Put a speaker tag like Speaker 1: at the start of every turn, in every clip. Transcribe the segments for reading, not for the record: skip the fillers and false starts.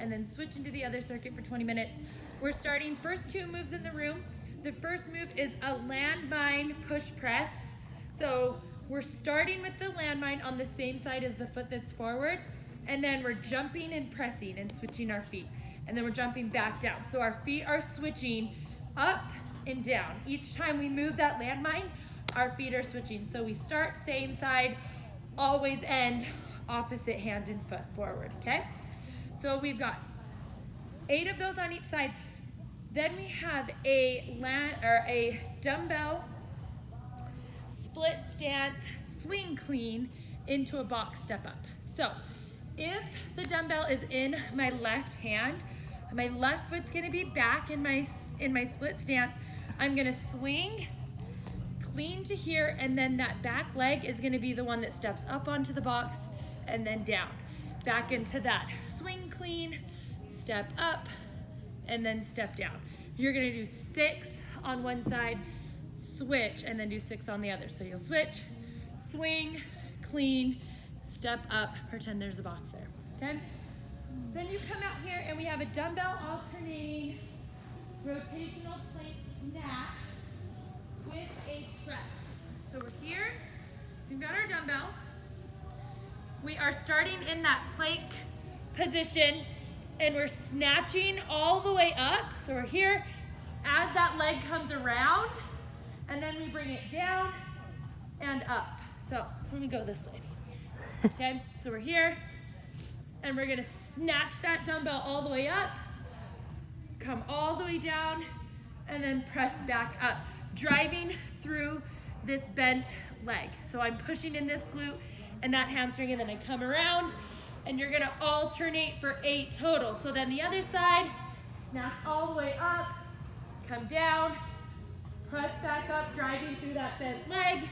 Speaker 1: and then switch into the other circuit for 20 minutes. We're starting first 2 moves in the room. The first move is a landmine push press. So we're starting with the landmine on the same side as the foot that's forward, and then we're jumping and pressing and switching our feet. And then we're jumping back down. So our feet are switching up and down. Each time we move that landmine, our feet are switching. So we start same side, always end opposite hand and foot forward, okay? So we've got 8 of those on each side. Then we have a dumbbell split stance swing clean into a box step up. So if the dumbbell is in my left hand, my left foot's gonna be back in my split stance. I'm gonna swing clean to here, and then that back leg is gonna be the one that steps up onto the box and then down. Back into that swing clean, step up, and then step down. You're gonna do 6 on one side, switch, and then do 6 on the other. So you'll switch, swing, clean, step up, pretend there's a box there, okay? Then you come out here and we have a dumbbell alternating rotational plank snatch with a press. So we're here, we've got our dumbbell. We are starting in that plank position and we're snatching all the way up. So we're here as that leg comes around, and then we bring it down and up. So let me go this way. Okay, so we're here and we're gonna snatch that dumbbell all the way up, come all the way down, and then press back up, driving through this bent leg. So I'm pushing in this glute and that hamstring, and then I come around, and you're gonna alternate for 8 total. So then the other side, snatch all the way up, come down, press back up, driving through that bent leg,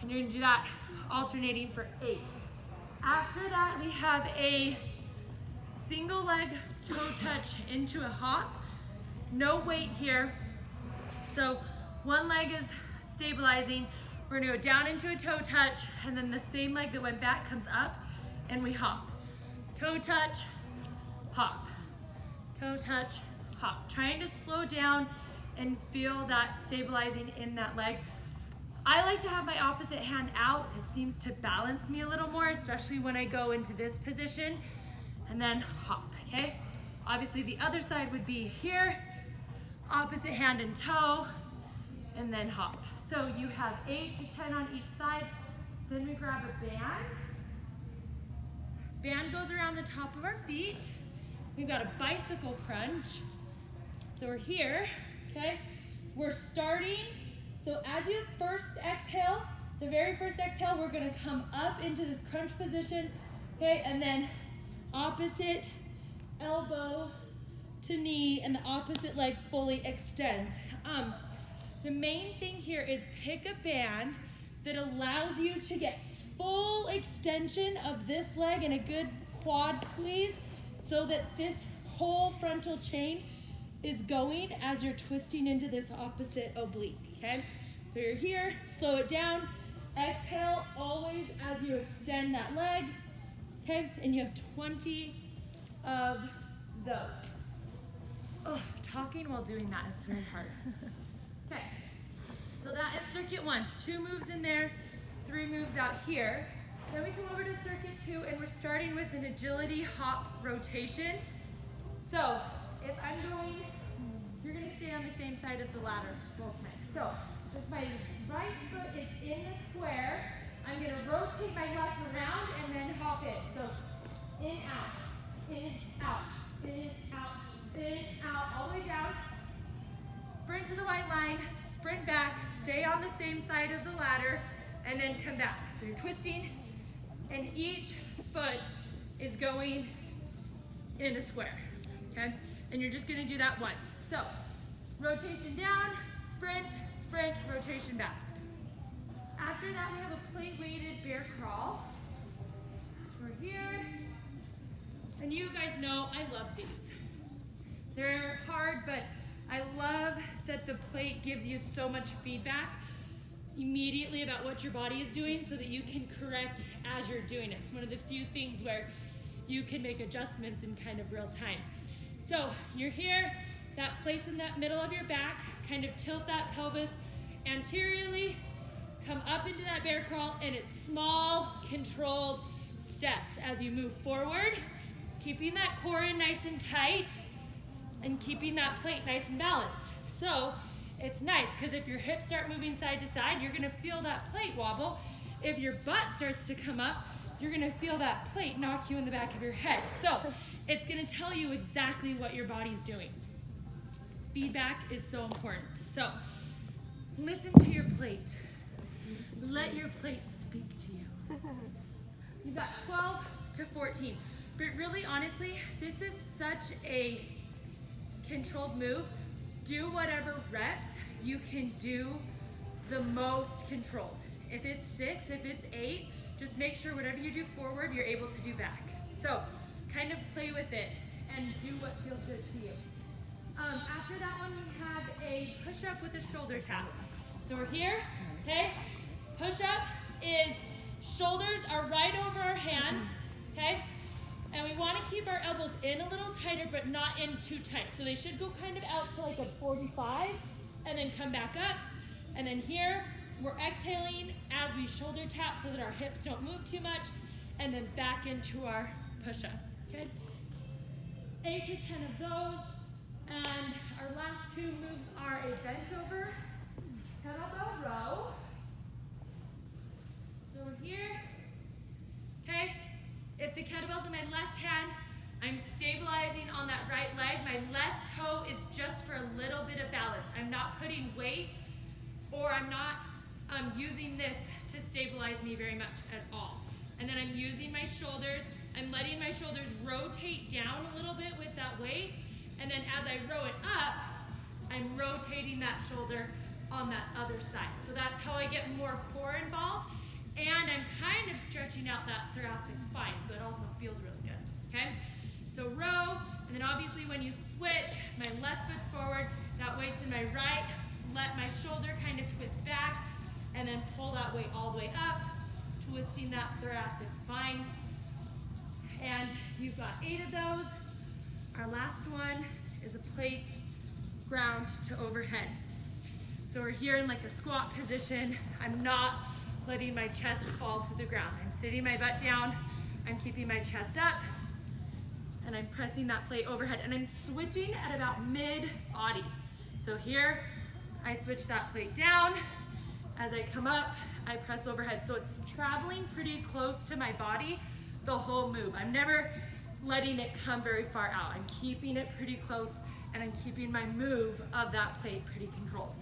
Speaker 1: and you're gonna do that alternating for 8. After that, we have a single leg toe touch into a hop. No weight here. So one leg is stabilizing. We're gonna go down into a toe touch, and then the same leg that went back comes up, and we hop. Toe touch, hop. Toe touch, hop. Trying to slow down and feel that stabilizing in that leg. I like to have my opposite hand out. It seems to balance me a little more, especially when I go into this position, and then hop, okay? Obviously the other side would be here, opposite hand and toe, and then hop. So you have 8 to 10 on each side. Then we grab a band. Band goes around the top of our feet. We've got a bicycle crunch. So we're here, okay? We're starting. So as you first exhale, the very first exhale, we're gonna come up into this crunch position, okay? And then opposite elbow to knee, and the opposite leg fully extends. The main thing here is pick a band that allows you to get full extension of this leg and a good quad squeeze, so that this whole frontal chain is going as you're twisting into this opposite oblique, okay? So you're here, slow it down, exhale always as you extend that leg, okay? And you have 20 of those. Oh, talking while doing that is very hard. Okay, so that is circuit 1. 2 moves in there, 3 moves out here. Then we come over to circuit 2, and we're starting with an agility hop rotation. So if I'm going, you're gonna stay on the same side of the ladder, both men. So if my right foot is in the square, I'm gonna rotate my left around and then hop it. So in, out, in, out, in, out, in, out, all the way down. Sprint to the white line, sprint back, stay on the same side of the ladder, and then come back. So you're twisting, and each foot is going in a square, okay? And you're just gonna do that once. So, rotation down, sprint, sprint, rotation back. After that, we have a plate-weighted bear crawl. We're here, and you guys know I love these. They're hard, but I love that the plate gives you so much feedback immediately about what your body is doing, so that you can correct as you're doing it. It's one of the few things where you can make adjustments in kind of real time. So you're here, that plate's in that middle of your back, kind of tilt that pelvis anteriorly, come up into that bear crawl, and it's small, controlled steps as you move forward, keeping that core in nice and tight, and keeping that plate nice and balanced. So it's nice, because if your hips start moving side to side, you're gonna feel that plate wobble. If your butt starts to come up, you're gonna feel that plate knock you in the back of your head. So it's gonna tell you exactly what your body's doing. Feedback is so important. So listen to your plate. Let your plate speak to you. You've got 12 to 14. But really, honestly, this is such a controlled move. Do whatever reps you can do the most controlled. If it's 6, if it's 8, just make sure whatever you do forward, you're able to do back. So kind of play with it and do what feels good to you. After that one, we have a push-up with a shoulder tap. So we're here, okay? Push-up is shoulders are right over our hands, okay? And we want to keep our elbows in a little tighter, but not in too tight. So they should go kind of out to like a 45, and then come back up. And then here, we're exhaling as we shoulder tap so that our hips don't move too much, and then back into our push-up, okay? 8 to 10 of those. And our last 2 moves are a bent over kettlebell row. So we're here, okay? If the kettlebell's in my left hand, I'm stabilizing on that right leg. My left toe is just for a little bit of balance. I'm not putting weight, or I'm not using this to stabilize me very much at all. And then I'm using my shoulders. I'm letting my shoulders rotate down a little bit with that weight. And then as I row it up, I'm rotating that shoulder on that other side. So that's how I get more core involved. And I'm kind of stretching out that thoracic spine, so it also feels really good, okay? So row, and then obviously when you switch, my left foot's forward, that weight's in my right, let my shoulder kind of twist back, and then pull that weight all the way up, twisting that thoracic spine. And you've got 8 of those. Our last one is a plate ground to overhead. So we're here in like a squat position. I'm not letting my chest fall to the ground. I'm sitting my butt down, I'm keeping my chest up, and I'm pressing that plate overhead, and I'm switching at about mid-body. So here, I switch that plate down. As I come up, I press overhead. So it's traveling pretty close to my body the whole move. I'm never letting it come very far out. I'm keeping it pretty close, and I'm keeping my move of that plate pretty controlled.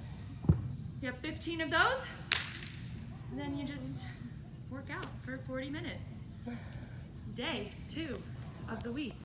Speaker 1: You have 15 of those. And then you just work out for 40 minutes. Day 2 of the week.